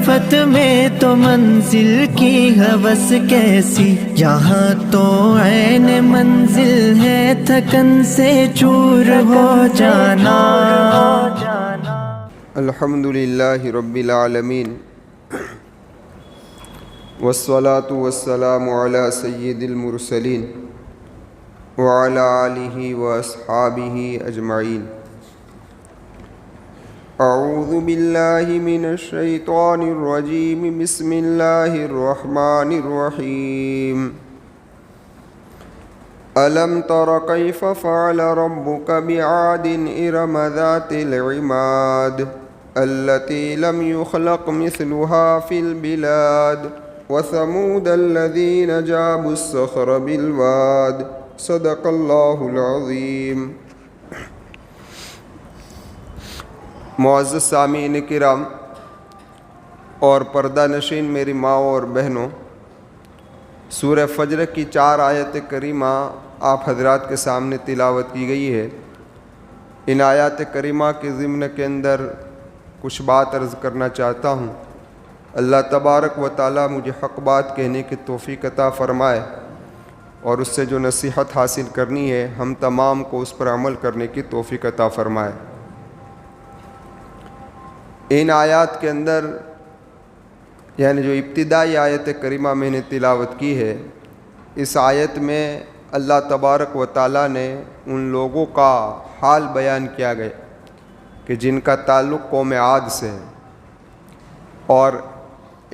معرفت میں تو منزل کی ہوس کیسی، یہاں تو عین منزل ہے تھکن سے چور ہو جانا۔ الحمدللہ رب العالمین، والصلاة والسلام علی سید المرسلین وعلی آلہ واصحابہ اجمعین۔ اعوذ باللہ من الشیطان الرجیم، بسم اللہ الرحمن الرحیم۔ ألم تر كيف فعل ربك بعاد إرم ذات العماد التي لم يخلق مثلها في البلاد وثمود الذين جابوا الصخر بالواد صدق الله العظيم۔ معزز سامعین کرام اور پردہ نشین میری ماؤں اور بہنوں، سورہ فجر کی 4 آیت کریمہ آپ حضرات کے سامنے تلاوت کی گئی ہے۔ ان آیات کریمہ کے ضمن کے اندر کچھ بات عرض کرنا چاہتا ہوں۔ اللہ تبارک و تعالی مجھے حق بات کہنے کی توفیق عطا فرمائے، اور اس سے جو نصیحت حاصل کرنی ہے ہم تمام کو اس پر عمل کرنے کی توفیق عطا فرمائے۔ ان آیات کے اندر یعنی جو ابتدائی آیت کریمہ میں نے تلاوت کی ہے، اس آیت میں اللہ تبارک و تعالیٰ نے ان لوگوں کا حال بیان کیا گیا کہ جن کا تعلق قوم عاد سے ہے، اور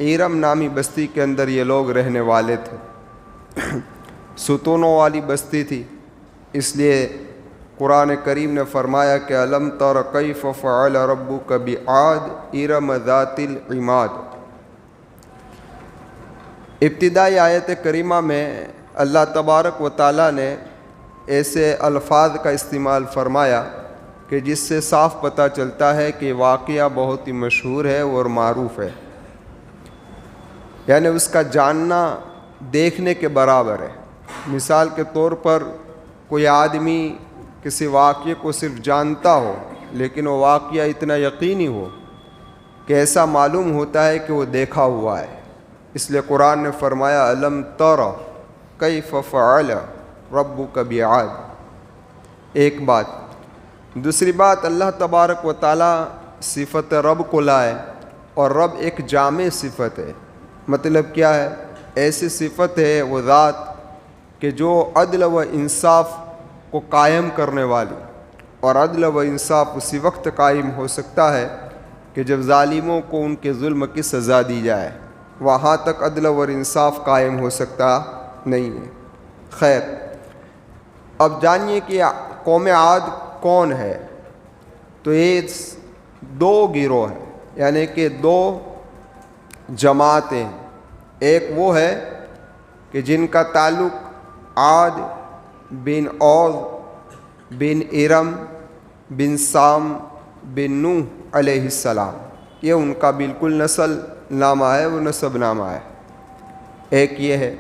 ارم نامی بستی کے اندر یہ لوگ رہنے والے تھے۔ ستونوں والی بستی تھی، اس لیے قرآن کریم نے فرمایا کہ الم تر کیف فعل ربک بعاد ارم ذات العماد۔ ابتدائی آیت کریمہ میں اللہ تبارک و تعالیٰ نے ایسے الفاظ کا استعمال فرمایا کہ جس سے صاف پتہ چلتا ہے کہ واقعہ بہت ہی مشہور ہے اور معروف ہے، یعنی اس کا جاننا دیکھنے کے برابر ہے۔ مثال کے طور پر کوئی آدمی کسی واقعے کو صرف جانتا ہو لیکن وہ واقعہ اتنا یقینی ہو کہ ایسا معلوم ہوتا ہے کہ وہ دیکھا ہوا ہے، اس لیے قرآن نے فرمایا الم تر کیف فعل ربک بعاد۔ ایک بات۔ دوسری بات، اللہ تبارک و تعالیٰ صفت رب کو لائے، اور رب ایک جامع صفت ہے۔ مطلب کیا ہے؟ ایسی صفت ہے وہ ذات کہ جو عدل و انصاف کو قائم کرنے والی، اور عدل و انصاف اسی وقت قائم ہو سکتا ہے کہ جب ظالموں کو ان کے ظلم کی سزا دی جائے، وہاں تک عدل و انصاف قائم ہو سکتا نہیں ہے۔ خیر، اب جانیے کہ قوم عاد کون ہے۔ تو یہ 2 گروہ ہیں، یعنی کہ 2 جماعتیں۔ ایک وہ ہے کہ جن کا تعلق عاد بن اوز بن ارم بن سام بن نوح علیہ السلام، یہ ان کا بالکل نسل نامہ ہے، وہ نسب نامہ ہے۔ ایک یہ ہے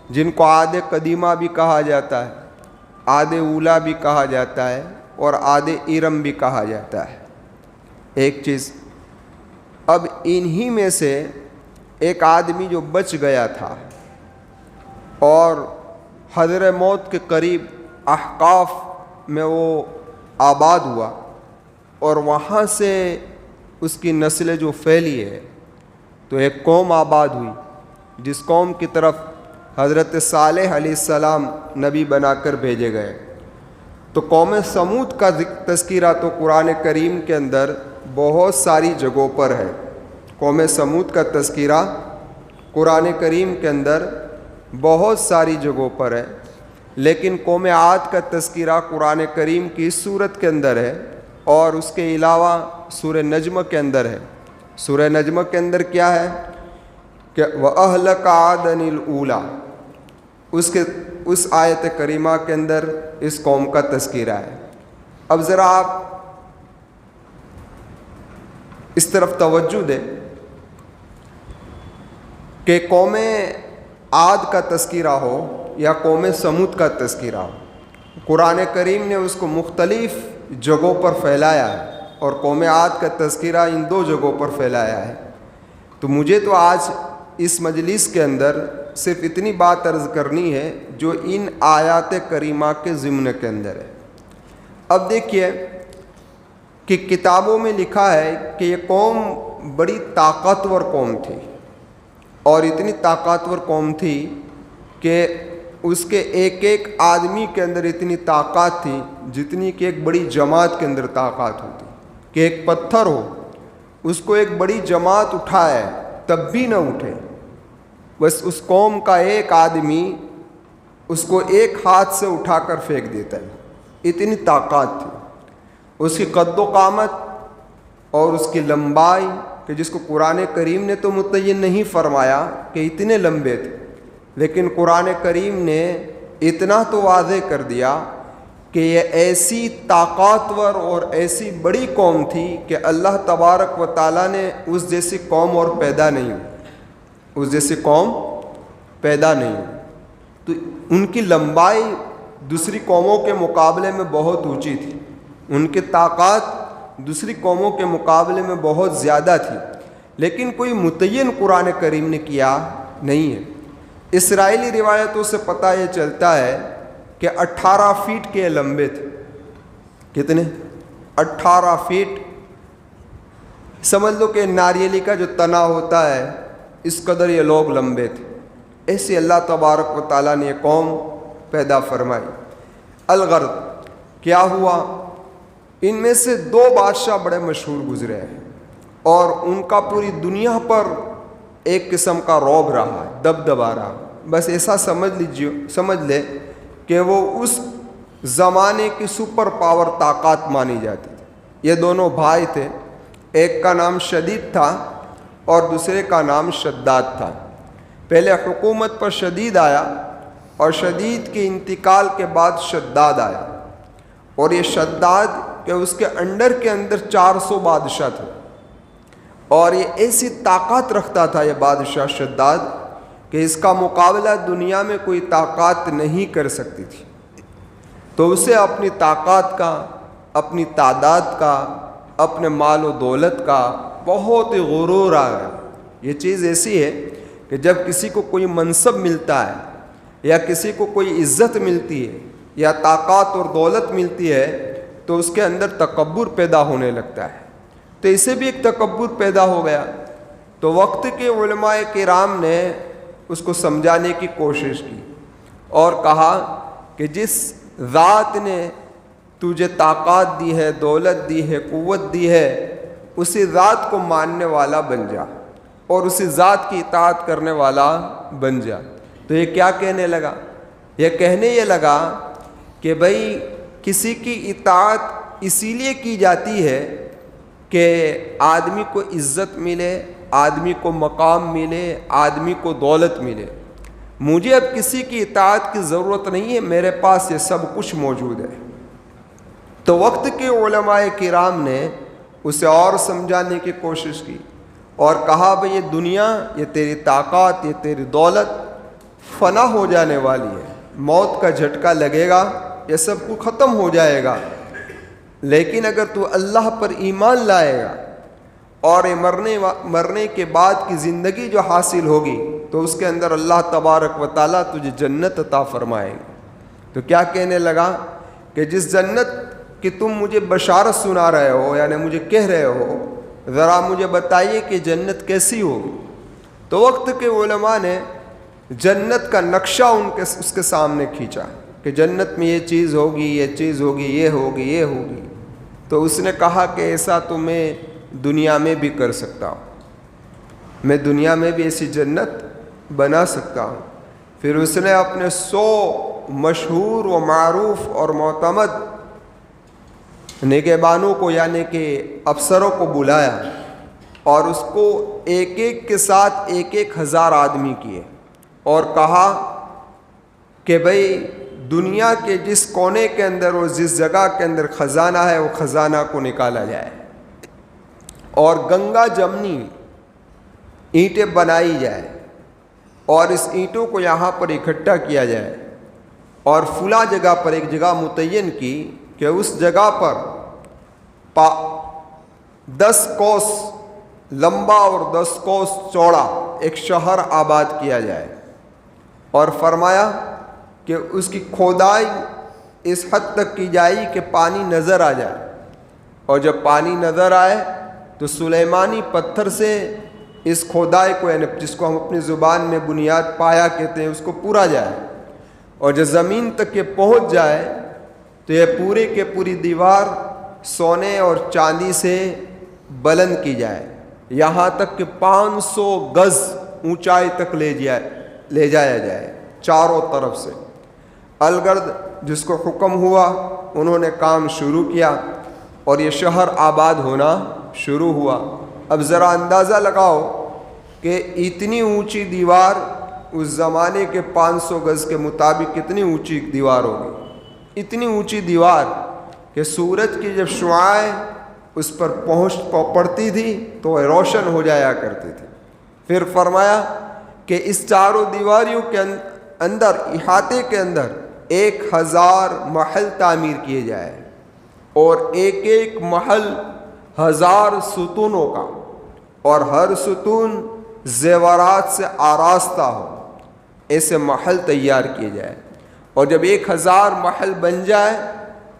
جن کو عاد قدیمہ بھی کہا جاتا ہے، عاد اولا بھی کہا جاتا ہے، اور عاد ارم بھی کہا جاتا ہے۔ ایک چیز، اب انہی میں سے ایک آدمی جو بچ گیا تھا اور حضر موت کے قریب احقاف میں وہ آباد ہوا، اور وہاں سے اس کی نسل جو پھیلی ہے تو ایک قوم آباد ہوئی، جس قوم کی طرف حضرت صالح علیہ السلام نبی بنا کر بھیجے گئے۔ تو قوم سمود کا تذکرہ تو قرآن کریم کے اندر بہت ساری جگہوں پر ہے۔ قوم سمود کا تذکرہ قرآن کریم کے اندر بہت ساری جگہوں پر ہے، لیکن قوم عاد کا تذکرہ قرآن کریم کی سورت کے اندر ہے، اور اس کے علاوہ سورہ نجم کے اندر ہے۔ سورہ نجم کے اندر کیا ہے کہ وَأَهْلَكَ عَادًا الْأُولَىٰ، اس آیت کریمہ کے اندر اس قوم کا تذکرہ ہے۔ اب ذرا آپ اس طرف توجہ دیں کہ قوم عاد کا تذکرہ ہو یا قوم سمود کا تذکرہ ہو، قرآن کریم نے اس کو مختلف جگہوں پر پھیلایا ہے، اور قوم عاد کا تذکرہ ان 2 جگہوں پر پھیلایا ہے۔ تو مجھے تو آج اس مجلس کے اندر صرف اتنی بات عرض کرنی ہے جو ان آیات کریمہ کے ضمن کے اندر ہے۔ اب دیکھیے کہ کتابوں میں لکھا ہے کہ یہ قوم بڑی طاقتور قوم تھی، اور اتنی طاقتور قوم تھی کہ اس کے ایک ایک آدمی کے اندر اتنی طاقت تھی جتنی کہ ایک بڑی جماعت کے اندر طاقت ہوتی، کہ ایک پتھر ہو اس کو ایک بڑی جماعت اٹھائے تب بھی نہ اٹھے، بس اس قوم کا ایک آدمی اس کو ایک ہاتھ سے اٹھا کر پھینک دیتا ہے، اتنی طاقت تھی۔ اس کی قد و قامت اور اس کی لمبائی کہ جس کو قرآن کریم نے تو متعین نہیں فرمایا کہ اتنے لمبے تھے، لیکن قرآن کریم نے اتنا تو واضح کر دیا کہ یہ ایسی طاقتور اور ایسی بڑی قوم تھی کہ اللہ تبارک و تعالیٰ نے اس جیسی قوم اور پیدا نہیں ہوئی، اس جیسی قوم پیدا نہیں ہوئی۔ تو ان کی لمبائی دوسری قوموں کے مقابلے میں بہت اونچی تھی، ان کی طاقت دوسری قوموں کے مقابلے میں بہت زیادہ تھی، لیکن کوئی متعین قرآن کریم نے کیا نہیں ہے۔ اسرائیلی روایتوں سے پتہ یہ چلتا ہے کہ 18 فیٹ کے لمبے تھے۔ کتنے؟ 18 فیٹ۔ سمجھ لو کہ ناریلی کا جو تنا ہوتا ہے اس قدر یہ لوگ لمبے تھے۔ ایسے اللہ تبارک و تعالیٰ نے یہ قوم پیدا فرمائی۔ الغرض کیا ہوا؟ ان میں سے 2 بادشاہ بڑے مشہور گزرے ہیں، اور ان کا پوری دنیا پر ایک قسم کا رعب رہا ہے، دبدبا رہا۔ بس ایسا سمجھ لے کہ وہ اس زمانے کی سپر پاور طاقت مانی جاتی تھی۔ یہ دونوں بھائی تھے، ایک کا نام شدید تھا اور دوسرے کا نام شداد تھا۔ پہلے حکومت پر شدید آیا، اور شدید کے انتقال کے بعد شداد آیا، اور یہ شداد کہ اس کے انڈر کے اندر 400 بادشاہ تھے، اور یہ ایسی طاقت رکھتا تھا یہ بادشاہ شداد کہ اس کا مقابلہ دنیا میں کوئی طاقت نہیں کر سکتی تھی۔ تو اسے اپنی طاقت کا، اپنی تعداد کا، اپنے مال و دولت کا بہت ہی غرور آ گیا۔ یہ چیز ایسی ہے کہ جب کسی کو کوئی منصب ملتا ہے یا کسی کو کوئی عزت ملتی ہے یا طاقت اور دولت ملتی ہے تو اس کے اندر تکبر پیدا ہونے لگتا ہے۔ تو اسے بھی ایک تکبر پیدا ہو گیا۔ تو وقت کے علماء کرام نے اس کو سمجھانے کی کوشش کی اور کہا کہ جس ذات نے تجھے طاقت دی ہے، دولت دی ہے، قوت دی ہے، اسی ذات کو ماننے والا بن جا اور اسی ذات کی اطاعت کرنے والا بن جا۔ تو یہ کیا کہنے لگا؟ یہ کہنے یہ لگا کہ بھائی کسی کی اطاعت اسی لیے کی جاتی ہے کہ آدمی کو عزت ملے، آدمی کو مقام ملے، آدمی کو دولت ملے۔ مجھے اب کسی کی اطاعت کی ضرورت نہیں ہے، میرے پاس یہ سب کچھ موجود ہے۔ تو وقت کے علماء کرام نے اسے اور سمجھانے کی کوشش کی اور کہا بھئی یہ دنیا، یہ تیری طاقت، یہ تیری دولت فنا ہو جانے والی ہے، موت کا جھٹکا لگے گا، یہ سب کچھ ختم ہو جائے گا، لیکن اگر تو اللہ پر ایمان لائے گا اور مرنے کے بعد کی زندگی جو حاصل ہوگی تو اس کے اندر اللہ تبارک و تعالیٰ تجھے جنت عطا فرمائیں گے۔ تو کیا کہنے لگا کہ جس جنت کی تم مجھے بشارت سنا رہے ہو، یعنی مجھے کہہ رہے ہو، ذرا مجھے بتائیے کہ جنت کیسی ہوگی۔ تو وقت کے علماء نے جنت کا نقشہ اس کے سامنے کھینچا کہ جنت میں یہ چیز ہوگی، یہ چیز ہوگی، یہ ہوگی، یہ ہوگی۔ تو اس نے کہا کہ ایسا تو میں دنیا میں بھی کر سکتا ہوں، میں دنیا میں بھی ایسی جنت بنا سکتا ہوں۔ پھر اس نے اپنے 100 مشہور و معروف اور معتمد نگہبانوں کو یعنی کہ افسروں کو بلایا اور اس کو ایک ایک کے ساتھ 1,000 آدمی کیے اور کہا کہ بھئی دنیا کے جس کونے کے اندر اور جس جگہ کے اندر خزانہ ہے وہ خزانہ کو نکالا جائے اور گنگا جمنی اینٹیں بنائی جائے اور اس اینٹوں کو یہاں پر اکٹھا کیا جائے اور فلاں جگہ پر ایک جگہ متعین کی کہ اس جگہ پر 10 کوس لمبا اور 10 کوس چوڑا ایک شہر آباد کیا جائے، اور فرمایا کہ اس کی کھودائی اس حد تک کی جائے کہ پانی نظر آ جائے، اور جب پانی نظر آئے تو سلیمانی پتھر سے اس کھودائی کو، یعنی جس کو ہم اپنی زبان میں بنیاد پایا کہتے ہیں، اس کو پورا جائے، اور جب زمین تک یہ پہنچ جائے تو یہ پورے کے پوری دیوار سونے اور چاندی سے بلند کی جائے، یہاں تک کہ 500 گز اونچائی تک لے جایا جائے چاروں طرف سے۔ الگرد جس کو حکم ہوا انہوں نے کام شروع کیا اور یہ شہر آباد ہونا شروع ہوا۔ اب ذرا اندازہ لگاؤ کہ اتنی اونچی دیوار اس زمانے کے 500 گز کے مطابق کتنی اونچی دیوار ہوگی؟ اتنی اونچی دیوار کہ سورج کی جب شعاعیں اس پر پڑتی تھی تو وہ روشن ہو جایا کرتی تھی۔ پھر فرمایا کہ اس چاروں دیواریوں کے اندر، احاطے کے اندر 1000 محل تعمیر کیے جائے، اور ایک ایک محل 1000 ستونوں کا، اور ہر ستون زیورات سے آراستہ ہو، ایسے محل تیار کیے جائے۔ اور جب 1000 محل بن جائے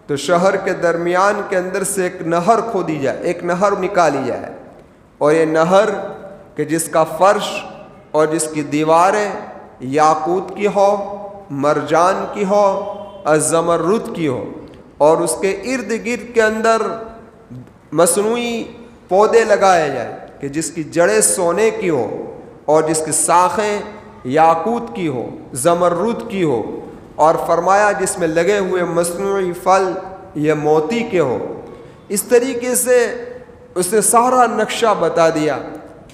تو شہر کے درمیان کے اندر سے ایک نہر کھودی جائے، ایک نہر نکالی جائے، اور یہ نہر کہ جس کا فرش اور جس کی دیواریں یاقوت کی ہو، مرجان کی ہو، الزمرد کی ہو، اور اس کے ارد گرد کے اندر مصنوعی پودے لگائے جائیں کہ جس کی جڑیں سونے کی ہو اور جس کی شاخیں یاقوت کی ہو، زمرد کی ہو، اور فرمایا جس میں لگے ہوئے مصنوعی پھل یہ موتی کے ہو۔ اس طریقے سے اس نے سارا نقشہ بتا دیا۔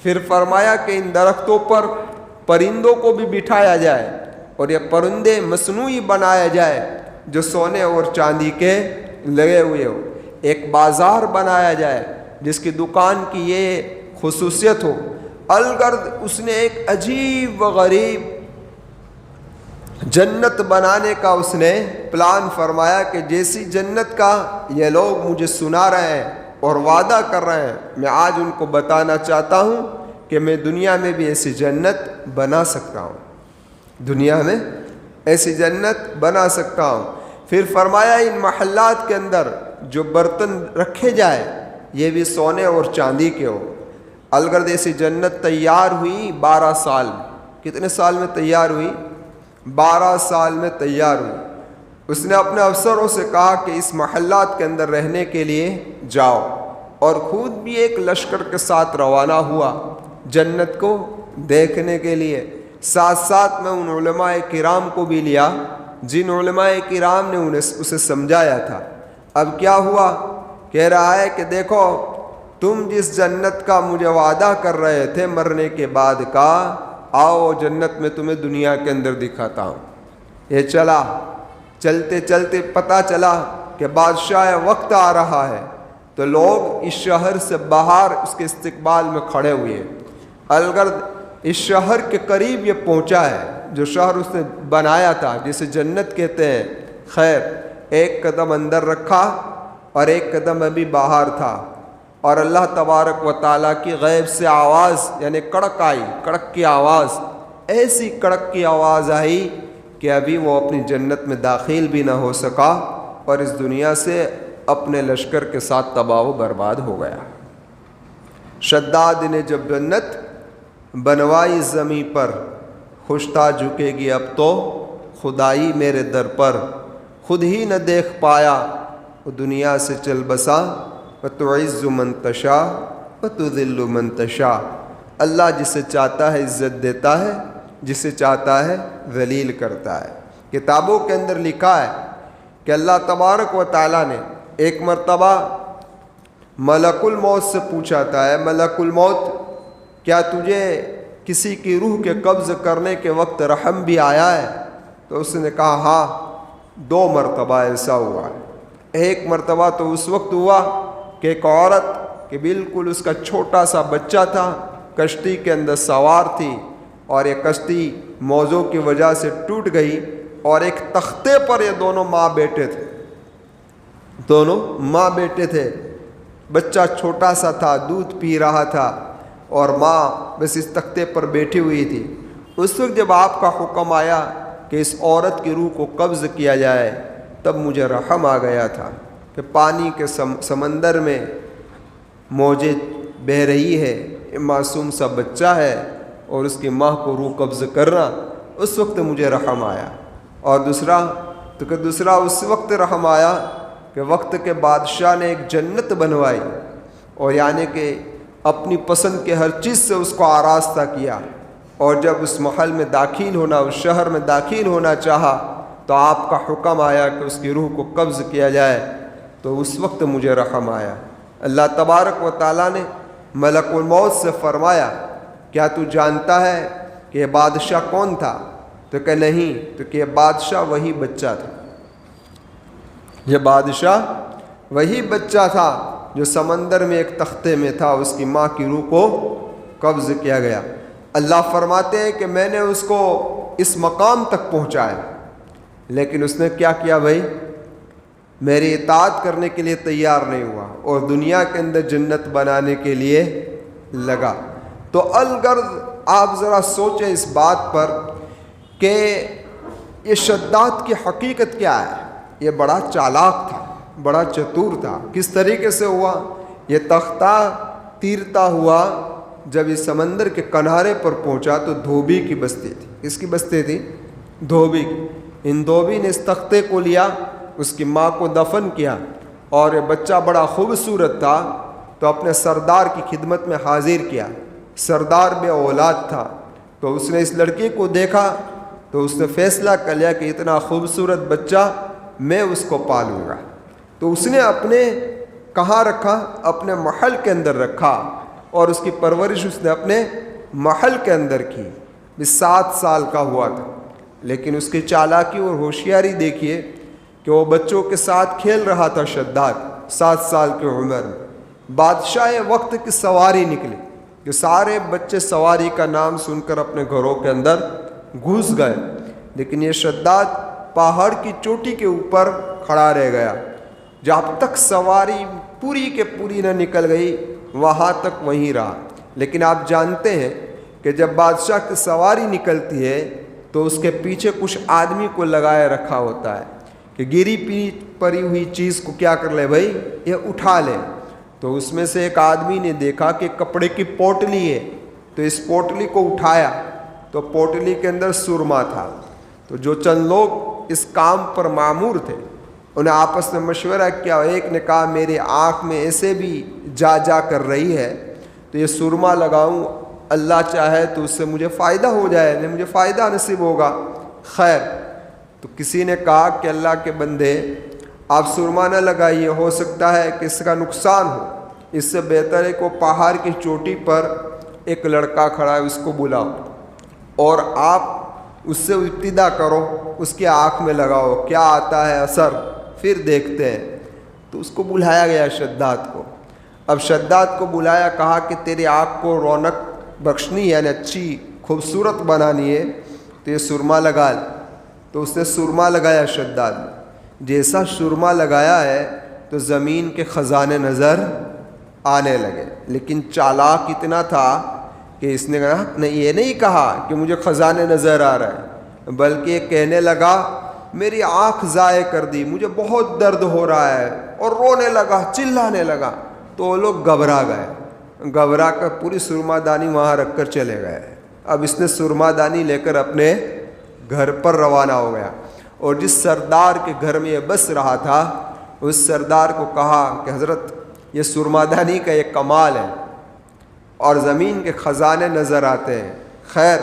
پھر فرمایا کہ ان درختوں پر پرندوں کو بھی بٹھایا جائے، اور یہ پرندے مصنوعی بنایا جائے جو سونے اور چاندی کے لگے ہوئے ہو۔ ایک بازار بنایا جائے جس کی دکان کی یہ خصوصیت ہو۔ الگرد اس نے ایک عجیب و غریب جنت بنانے کا اس نے پلان فرمایا کہ جیسی جنت کا یہ لوگ مجھے سنا رہے ہیں اور وعدہ کر رہے ہیں، میں آج ان کو بتانا چاہتا ہوں کہ میں دنیا میں بھی ایسی جنت بنا سکتا ہوں، دنیا میں ایسی جنت بنا سکتا ہوں۔ پھر فرمایا ان محلات کے اندر جو برتن رکھے جائے یہ بھی سونے اور چاندی کے ہو۔ الگرد ایسی جنت تیار ہوئی 12 سال میں۔ کتنے سال میں تیار ہوئی؟ 12 سال میں تیار ہوئی۔ اس نے اپنے افسروں سے کہا کہ اس محلات کے اندر رہنے کے لیے جاؤ، اور خود بھی ایک لشکر کے ساتھ روانہ ہوا جنت کو دیکھنے کے لیے۔ ساتھ ساتھ میں ان علماء کرام کو بھی لیا جن علماء کرام نے اسے سمجھایا تھا۔ اب کیا ہوا؟ کہہ رہا ہے کہ دیکھو تم جس جنت کا مجھے وعدہ کر رہے تھے مرنے کے بعد کا، آؤ جنت میں تمہیں دنیا کے اندر دکھاتا ہوں۔ یہ چلا، چلتے چلتے پتہ چلا کہ بادشاہ وقت آ رہا ہے، تو لوگ اس شہر سے باہر اس کے استقبال میں کھڑے ہوئے۔ الگرد اس شہر کے قریب یہ پہنچا ہے جو شہر اس نے بنایا تھا جسے جنت کہتے ہیں۔ خیر، ایک قدم اندر رکھا اور ایک قدم ابھی باہر تھا، اور اللہ تبارک و تعالیٰ کی غیب سے آواز، یعنی کڑک آئی، کڑک کی آواز، ایسی کڑک کی آواز آئی کہ ابھی وہ اپنی جنت میں داخل بھی نہ ہو سکا، اور اس دنیا سے اپنے لشکر کے ساتھ تباہ و برباد ہو گیا۔ شداد نے جب جنت بنوائی زمیں پر، خوش تھا جھکے گی اب تو خدائی میرے در پر، خود ہی نہ دیکھ پایا وہ دنیا سے چل بسا، وَتُعِزُّ مَن تَشَاءُ وَتُذِلُّ مَن تَشَاءُ۔ اللہ جسے چاہتا ہے عزت دیتا ہے، جسے چاہتا ہے ذلیل کرتا ہے۔ کتابوں کے اندر لکھا ہے کہ اللہ تبارک و تعالیٰ نے ایک مرتبہ ملک الموت سے پوچھا تھا، اے ملک الموت، کیا تجھے کسی کی روح کے قبض کرنے کے وقت رحم بھی آیا ہے؟ تو اس نے کہا ہاں، 2 مرتبہ ایسا ہوا ہے۔ ایک مرتبہ تو اس وقت ہوا کہ ایک عورت کہ بالکل اس کا چھوٹا سا بچہ تھا، کشتی کے اندر سوار تھی، اور یہ کشتی موضوع کی وجہ سے ٹوٹ گئی، اور ایک تختے پر یہ دونوں ماں بیٹے تھے، دونوں ماں بیٹے تھے۔ بچہ چھوٹا سا تھا، دودھ پی رہا تھا، اور ماں بس اس تختے پر بیٹھی ہوئی تھی۔ اس وقت جب آپ کا حکم آیا کہ اس عورت کی روح کو قبض کیا جائے، تب مجھے رحم آ گیا تھا کہ پانی کے سمندر میں موجیں بہہ رہی ہے، یہ معصوم سا بچہ ہے اور اس کی ماں کو روح قبض کرنا، اس وقت مجھے رحم آیا۔ اور دوسرا اس وقت رحم آیا کہ وقت کے بادشاہ نے ایک جنت بنوائی، اور یعنی کہ اپنی پسند کے ہر چیز سے اس کو آراستہ کیا، اور جب اس محل میں داخل ہونا، اس شہر میں داخل ہونا چاہا تو آپ کا حکم آیا کہ اس کی روح کو قبض کیا جائے، تو اس وقت مجھے رحم آیا۔ اللہ تبارک و تعالیٰ نے ملک الموت سے فرمایا، کیا تو جانتا ہے کہ یہ بادشاہ کون تھا؟ تو کہ نہیں، تو کہ یہ بادشاہ وہی بچہ تھا، یہ بادشاہ وہی بچہ تھا جو سمندر میں ایک تختے میں تھا، اس کی ماں کی روح کو قبض کیا گیا۔ اللہ فرماتے ہیں کہ میں نے اس کو اس مقام تک پہنچایا، لیکن اس نے کیا کیا بھائی؟ میری اطاعت کرنے کے لیے تیار نہیں ہوا اور دنیا کے اندر جنت بنانے کے لیے لگا۔ تو الغرض آپ ذرا سوچیں اس بات پر کہ یہ شداد کی حقیقت کیا ہے۔ یہ بڑا چالاک تھا، بڑا چتور تھا۔ کس طریقے سے ہوا؟ یہ تختہ تیرتا ہوا جب اس سمندر کے کنارے پر پہنچا تو دھوبی کی بستی تھی۔ کس کی بستی تھی؟ دھوبی کی۔ ان دھوبی نے اس تختے کو لیا، اس کی ماں کو دفن کیا، اور یہ بچہ بڑا خوبصورت تھا تو اپنے سردار کی خدمت میں حاضر کیا۔ سردار بے اولاد تھا تو اس نے اس لڑکی کو دیکھا تو اس نے فیصلہ کر لیا کہ اتنا خوبصورت بچہ میں اس کو پالوں گا۔ تو اس نے اپنے کہاں رکھا؟ اپنے محل کے اندر رکھا، اور اس کی پرورش اس نے اپنے محل کے اندر کی۔ 7 سال کا ہوا تھا، لیکن اس کی چالاکی اور ہوشیاری دیکھیے کہ وہ بچوں کے ساتھ کھیل رہا تھا۔ شداد 7 سال کی عمر میں بادشاہ وقت کی سواری نکلی کہ سارے بچے سواری کا نام سن کر اپنے گھروں کے اندر گھس گئے، لیکن یہ شداد پہاڑ کی چوٹی کے اوپر کھڑا رہ گیا۔ جب تک سواری پوری کے پوری نہ نکل گئی وہاں تک وہیں رہا۔ لیکن آپ جانتے ہیں کہ جب بادشاہ کی سواری نکلتی ہے تو اس کے پیچھے کچھ آدمی کو لگائے رکھا ہوتا ہے کہ گری پڑی ہوئی چیز کو کیا کر لے بھائی، یہ اٹھا لے۔ تو اس میں سے ایک آدمی نے دیکھا کہ کپڑے کی پوٹلی ہے، تو اس پوٹلی کو اٹھایا تو پوٹلی کے اندر سرما تھا۔ تو جو چند لوگ اس کام پر مامور تھے انہیں آپس میں مشورہ کیا، ایک نے کہا میری آنکھ میں ایسے بھی جا کر رہی ہے تو یہ سرما لگاؤں، اللہ چاہے تو اس سے مجھے فائدہ ہو جائے، نہیں مجھے فائدہ نصیب ہوگا۔ خیر، تو کسی نے کہا کہ اللہ کے بندے آپ سرما نہ لگائیے، ہو سکتا ہے کہ اس کا نقصان ہو، اس سے بہتر ہے کہ پہاڑ کی چوٹی پر ایک لڑکا کھڑا ہے اس کو بلاؤ اور آپ اس سے ابتدا کرو، اس کی آنکھ میں لگاؤ، کیا آتا ہے اثر پھر دیکھتے ہیں۔ تو اس کو بلایا گیا شداد کو۔ اب شداد کو بلایا، کہا کہ تیری آنکھ کو رونق بخشنی یعنی اچھی خوبصورت بنانی ہے تو یہ سرما لگا۔ تو اس نے سرما لگایا شداد نے۔ جیسا سرما لگایا ہے تو زمین کے خزانے نظر آنے لگے، لیکن چالاک اتنا تھا کہ اس نے کہا نہیں، یہ نہیں کہا کہ مجھے خزانے نظر آ رہا ہے، بلکہ یہ کہنے لگا میری آنکھ ضائع کر دی، مجھے بہت درد ہو رہا ہے، اور رونے لگا، چلانے لگا۔ تو وہ لوگ گھبرا گئے، گھبرا کر پوری سرما دانی وہاں رکھ کر چلے گئے۔ اب اس نے سرما دانی لے کر اپنے گھر پر روانہ ہو گیا، اور جس سردار کے گھر میں یہ بس رہا تھا اس سردار کو کہا کہ حضرت یہ سرما دانی کا ایک کمال ہے اور زمین کے خزانے نظر آتے ہیں۔ خیر،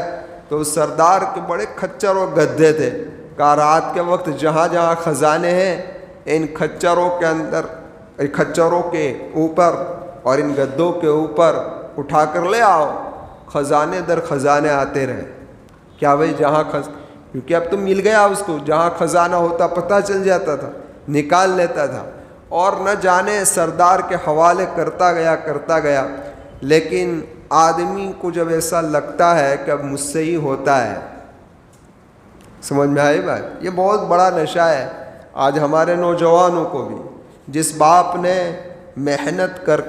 تو اس سردار کے بڑے کھچر اور گدھے تھے، کہا رات کے وقت جہاں جہاں خزانے ہیں ان کھچروں کے اندر، کھچروں کے اوپر اور ان گدھوں کے اوپر اٹھا کر لے آؤ، خزانے در خزانے آتے رہے۔ کیا بھائی جہاں کیونکہ اب تو مل گیا اس کو، جہاں خزانہ ہوتا پتہ چل جاتا تھا، نکال لیتا تھا، اور نہ جانے سردار کے حوالے کرتا گیا، لیکن آدمی کو جب ایسا لگتا ہے کہ اب مجھ سے ہی ہوتا ہے، سمجھ میں آئی بات؟ یہ بہت بڑا نشہ ہے آج ہمارے نوجوانوں کو بھی۔ جس باپ نے محنت کر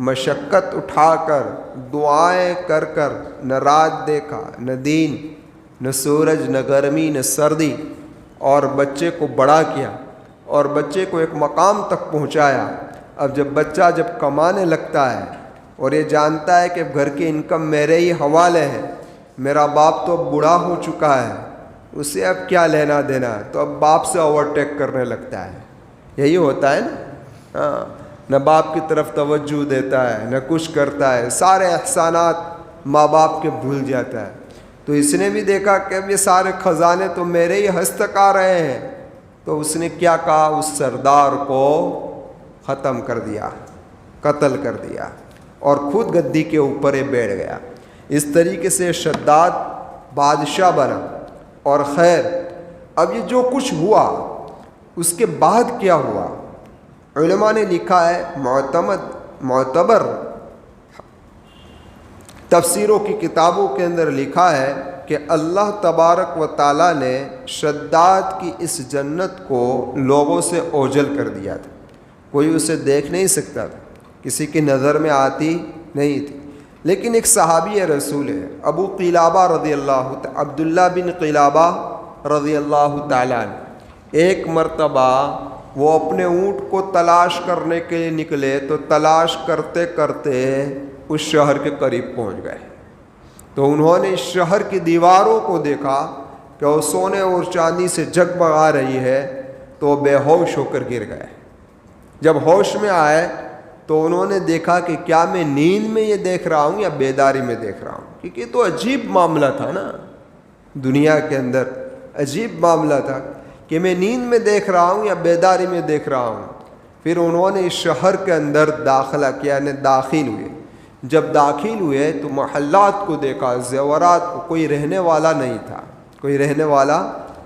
مشقت اٹھا کر دعائیں کر کر نہ رات دیکھا نہ دین نہ سورج نہ گرمی نہ سردی، اور بچے کو بڑا کیا اور بچے کو ایک مقام تک پہنچایا۔ اب جب بچہ جب کمانے لگتا ہے اور یہ جانتا ہے کہ گھر کی انکم میرے ہی حوالے ہے، میرا باپ تو اب بوڑھا ہو چکا ہے، اسے اب کیا لینا دینا ہے، تو اب باپ سے اوورٹیک کرنے لگتا ہے۔ یہی ہوتا ہے نا، نہ باپ کی طرف توجہ دیتا ہے نہ کچھ کرتا ہے، سارے احسانات ماں باپ کے بھول جاتا ہے۔ تو اس نے بھی دیکھا کہ اب یہ سارے خزانے تو میرے ہی ہست تک آ رہے ہیں، تو اس نے کیا کہا، اس سردار کو ختم کر دیا، قتل کر دیا، اور خود گدی کے اوپر ہی بیٹھ گیا۔ اس طریقے سے شداد بادشاہ بنا۔ اور خیر، اب یہ جو کچھ ہوا اس کے بعد کیا ہوا، علماء نے لکھا ہے، معتبر تفسیروں کی کتابوں کے اندر لکھا ہے کہ اللہ تبارک و تعالیٰ نے شداد کی اس جنت کو لوگوں سے اوجھل کر دیا تھا، کوئی اسے دیکھ نہیں سکتا تھا، کسی کی نظر میں آتی نہیں تھی۔ لیکن ایک صحابی رسول ہے ابو قلابہ رضی اللہ عبداللہ بن قلابہ رضی اللہ تعالیٰ عنہ، ایک مرتبہ وہ اپنے اونٹ کو تلاش کرنے کے لیے نکلے تو تلاش کرتے کرتے اس شہر کے قریب پہنچ گئے، تو انہوں نے اس شہر کی دیواروں کو دیکھا کہ وہ سونے اور چاندی سے جگمگا رہی ہے، تو وہ بے ہوش ہو کر گر گئے۔ جب ہوش میں آئے تو انہوں نے دیکھا کہ کیا میں نیند میں یہ دیکھ رہا ہوں یا بیداری میں دیکھ رہا ہوں، کیونکہ یہ تو عجیب معاملہ تھا نا، دنیا کے اندر عجیب معاملہ تھا کہ میں نیند میں دیکھ رہا ہوں یا بیداری میں دیکھ رہا ہوں۔ پھر انہوں نے اس شہر کے اندر داخلہ کیا، یعنی داخل ہوئے۔ جب داخل ہوئے تو محلات کو دیکھا، زیورات کو، کوئی رہنے والا نہیں تھا، کوئی رہنے والا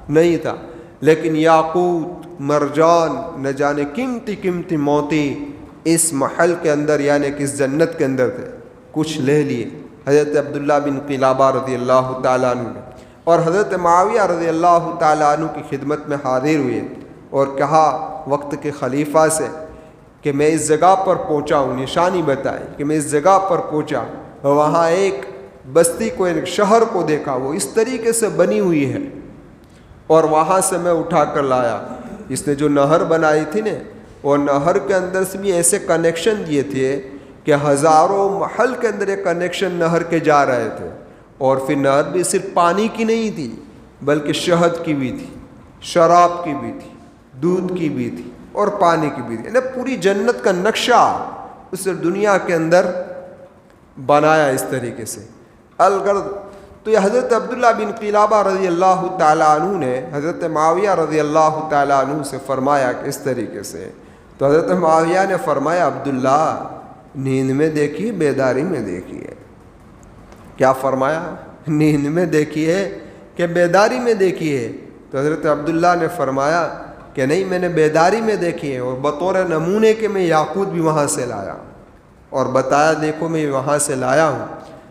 نہیں تھا، لیکن یاقوت، مرجان، نہ جانے قیمتی قیمتی موتی اس محل کے اندر، یعنی کہ اس جنت کے اندر تھے، کچھ لے لیے حضرت عبداللہ بن قلابہ رضی اللہ تعالیٰ عنہ نے، اور حضرت معاویہ رضی اللہ تعالیٰ عنہ کی خدمت میں حاضر ہوئے اور کہا وقت کے خلیفہ سے کہ میں اس جگہ پر پہنچا ہوں، نشانی بتائی کہ میں اس جگہ پر پہنچا، وہاں ایک بستی کو، ایک شہر کو دیکھا، وہ اس طریقے سے بنی ہوئی ہے، اور وہاں سے میں اٹھا کر لایا۔ اس نے جو نہر بنائی تھی نا، اور نہر کے اندر سے بھی ایسے کنیکشن دیے تھے کہ ہزاروں محل کے اندر ایک کنیکشن نہر کے جا رہے تھے، اور پھر نہر بھی صرف پانی کی نہیں تھی بلکہ شہد کی بھی تھی، شراب کی بھی تھی، دودھ کی بھی تھی، اور پانی کی بھی تھی، یعنی پوری جنت کا نقشہ اس دنیا کے اندر بنایا اس طریقے سے۔ الغرض تو یہ حضرت عبداللہ بن قلابہ رضی اللہ تعالیٰ عنہ نے حضرت معاویہ رضی اللہ تعالیٰ عنہ سے فرمایا کہ اس طریقے سے، تو حضرت معاویہ نے فرمایا عبداللہ نیند میں دیکھیے بیداری میں دیکھیے۔ کیا فرمایا؟ نیند میں دیکھیے کہ بیداری میں دیکھیے؟ تو حضرت عبداللہ نے فرمایا کہ نہیں، میں نے بیداری میں دیکھی ہے، اور بطور نمونے کے میں یاقوت بھی وہاں سے لایا، اور بتایا دیکھو میں وہاں سے لایا ہوں۔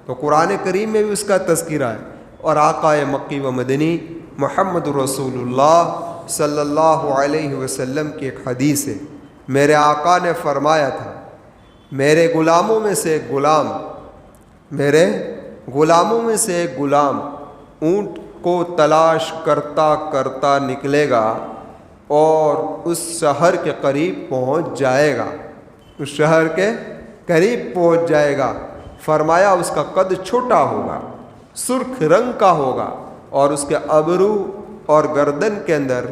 تو قرآن کریم میں بھی اس کا تذکرہ ہے، اور آقا مکی و مدنی محمد رسول اللہ صلی اللہ علیہ وسلم کی ایک حدیث ہے، میرے آقا نے فرمایا تھا، میرے غلاموں میں سے ایک غلام، میرے غلاموں میں سے ایک غلام اونٹ کو تلاش کرتا کرتا نکلے گا اور اس شہر کے قریب پہنچ جائے گا، اس شہر کے قریب پہنچ جائے گا۔ فرمایا اس کا قد چھوٹا ہوگا، سرخ رنگ کا ہوگا، اور اس کے ابرو اور گردن کے اندر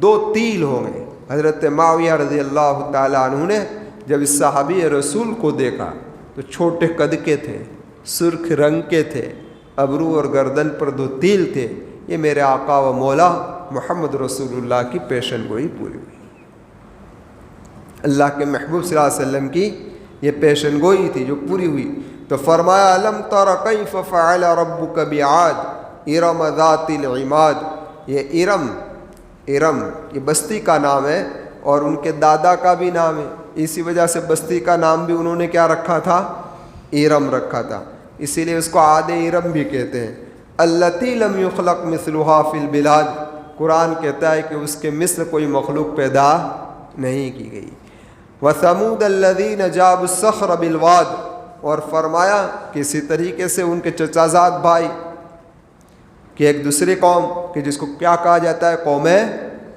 2 تیل ہوں گے۔ حضرت معاویہ رضی اللہ تعالیٰ عنہ نے جب اس صحابی رسول کو دیکھا تو چھوٹے قد کے تھے، سرخ رنگ کے تھے، ابرو اور گردن پر 2 تیل تھے۔ یہ میرے آقا و مولا محمد رسول اللہ کی پیشن گوئی پوری ہوئی، اللہ کے محبوب صلی اللہ علیہ وسلم کی یہ پیشن گوئی تھی جو پوری ہوئی۔ تو فرمایا الم تر کیف فعل ربک بعاد ارم ذات العماد۔ یہ ارم یہ بستی کا نام ہے اور ان کے دادا کا بھی نام ہے، اسی وجہ سے بستی کا نام بھی انہوں نے کیا رکھا تھا؟ ارم رکھا تھا، اسی لیے اس کو عاد ارم بھی کہتے ہیں۔ التی لم یخلق مثلها فی البلاد، قرآن کہتا ہے کہ اس کے مثل کوئی مخلوق پیدا نہیں کی گئی۔ وَثَمُودَ الَّذِينَ جَابُوا الصَّخْرَ بِالْوَادِ، اور فرمایا کہ اسی طریقے سے ان کے چچا زاد بھائی کہ ایک دوسری قوم کہ جس کو کیا کہا جاتا ہے، قوم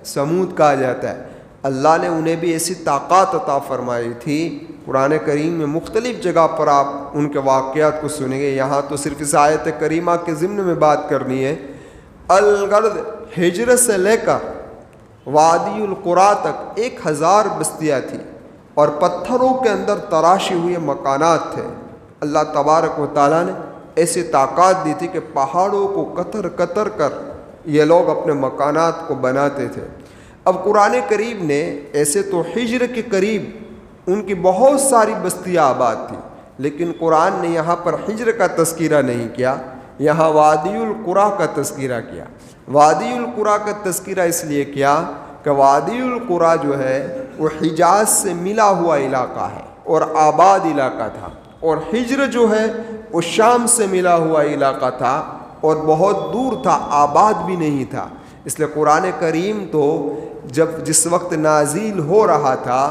سمود کہا جاتا ہے، اللہ نے انہیں بھی ایسی طاقت عطا فرمائی تھی۔ قرآن کریم میں مختلف جگہ پر آپ ان کے واقعات کو سنیں گے، یہاں تو صرف اس آیت کریمہ کے ضمن میں بات کرنی ہے۔ الغرض ہجرت سے لے کر وادی القریٰ تک 1000 بستیاں تھیں اور پتھروں کے اندر تراشے ہوئے مکانات تھے۔ اللہ تبارک و تعالیٰ نے ایسی طاقت دی تھی کہ پہاڑوں کو کتر کتر کر یہ لوگ اپنے مکانات کو بناتے تھے۔ اب قرآن کریم نے ایسے تو ہجر کے قریب ان کی بہت ساری بستیاں آباد تھیں، لیکن قرآن نے یہاں پر ہجر کا تذکرہ نہیں کیا، یہاں وادی القریٰ کا تذکرہ کیا۔ وادی القریٰ کا تذکرہ اس لیے کیا کہ وادی القریٰ جو ہے وہ حجاز سے ملا ہوا علاقہ ہے اور آباد علاقہ تھا، اور ہجر جو ہے وہ شام سے ملا ہوا علاقہ تھا اور بہت دور تھا، آباد بھی نہیں تھا۔ اس لیے قرآن کریم تو جس وقت نازل ہو رہا تھا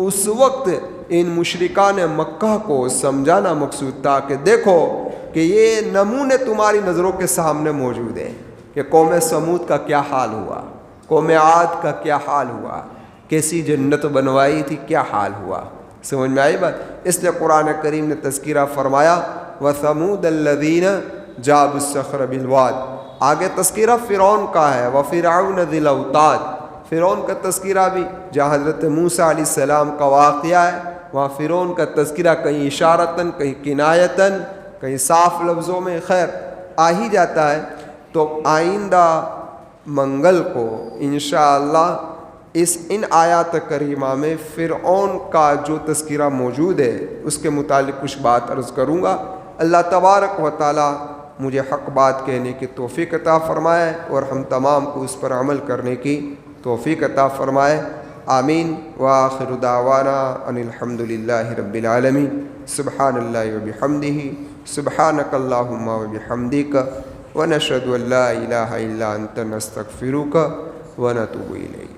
اس وقت ان مشرکان مکہ کو سمجھانا مقصود تھا کہ دیکھو کہ یہ نمونے تمہاری نظروں کے سامنے موجود ہیں کہ قوم سمود کا کیا حال ہوا، قوم عاد کا کیا حال ہوا، کیسی جنت بنوائی تھی، کیا حال ہوا۔ سمجھ میں آئی بات؟ اس لیے قرآن کریم نے تذکرہ فرمایا وَثَمُودَ الَّذِينَ جَابُوا الصَّخْرَ بِالْوَادِ۔ آگے تذکرہ فرعون کا ہے وَفِرْعَوْنَ ذِي الْأَوْتَادِ، فرعون کا تذکرہ بھی جہاں حضرت موسیٰ علیہ السلام کا واقعہ ہے وہاں فرعون کا تذکرہ کہیں اشارتاً کہیں کنایتاً کہیں صاف لفظوں میں خیر آ ہی جاتا ہے۔ تو آئندہ منگل کو انشاءاللہ ان آیات کریمہ میں فرعون کا جو تذکرہ موجود ہے اس کے متعلق کچھ بات عرض کروں گا۔ اللہ تبارک و تعالی مجھے حق بات کہنے کی توفیق عطا فرمائے اور ہم تمام کو اس پر عمل کرنے کی توفیق عطا فرمائے، آمین۔ وآخر دعوانا ان الحمد للہ رب العالمین۔ سبحان اللہ وبحمدہ، سبحانک اللہم وبحمدک، ونشہد ان لا الہ الا انت نستغفرک ونتوب الیک۔